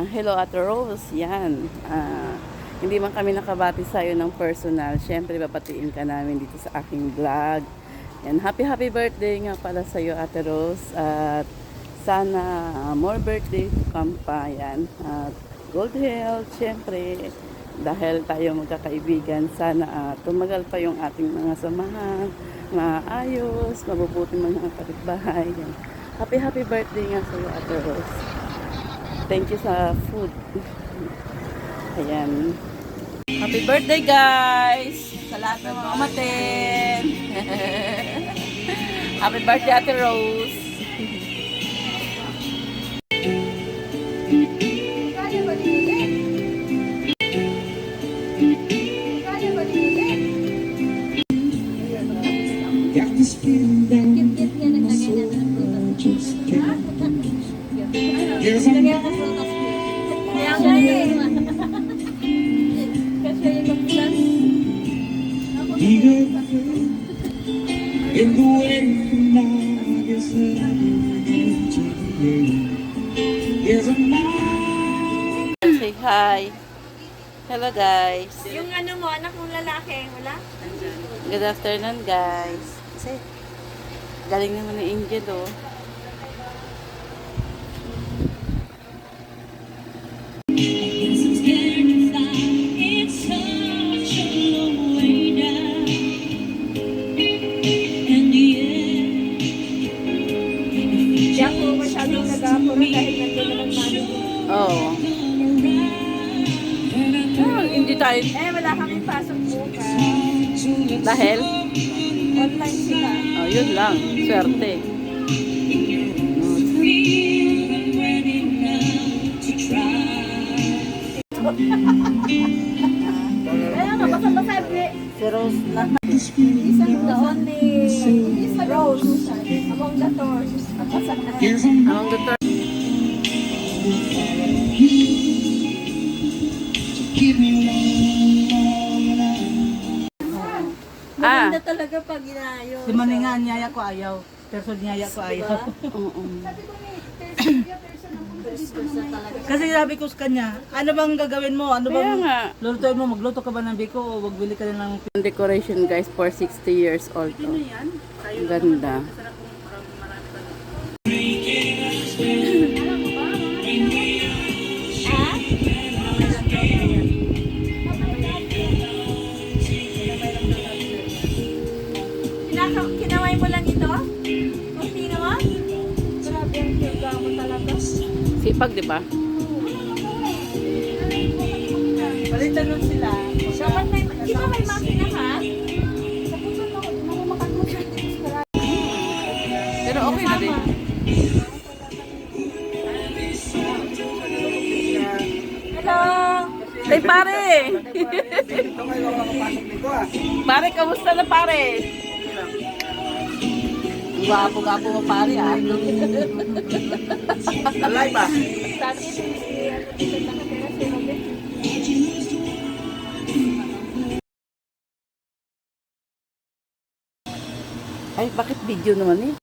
Hello Ate Rose, yan. Hindi man kami nakabati sa'yo ng personal. Siyempre, babatiin ka namin dito sa aking vlog. Yan, happy birthday nga pala sa'yo Ate Rose. At sana more birthday to come pa. Yan. At good health, siyempre. Dahil tayo magkakaibigan, sana tumagal pa yung ating mga samahan. Maayos, mabubuti mga kapitbahay. Yan. Happy birthday nga sa'yo Ate Rose. Thank you sa food. Ayan. Happy birthday guys! Sa lahat ng mga umaten. Happy birthday Ate Rose. Got this feeling that my soul just can't. Yes, I'm eager in the way now is Yes, I'm Say hi. Hello guys. Yung ano mo, anak mong lalaki, wala? Good afternoon guys. Kasi galing naman ni Angel oh. Diyan po masyadong nag-apuro dahil nandiyan naman mami. Oo. Hindi tayo. Wala kami pasok bukas. Dahil? Online sila. Oh, yun lang. Swerte. Kaya nga, basa-basa Si Rose na. isang the only rose among the thorns. Among the third. give me one Maganda talaga pag inayos. Si Maninga, niyaya ko ayaw. Person niyaya ko ayaw. Oo. Kasi sabi ko sa kanya, ano bang gagawin mo? Ano Kaya bang nga. lulutuin mo? Magluto ka ba ng biko o magbili ka na ng... Decoration guys for 60 years old to. Ang ganda. Kinaway mo lang ito? Kunti naman? Grabe ang yoga mo talaga. Sipag, di ba? Palitan nun sila. Dapat may, di ba may makina ka? Napusan ako, di mo makatusan. Pero okay na din. Hello! Ay, pare! Pare, kamusta na pare? Gwapo-gwapo mo pare ah. Alay ba? Dati si nakatira si Robin. Ay, bakit video naman eh?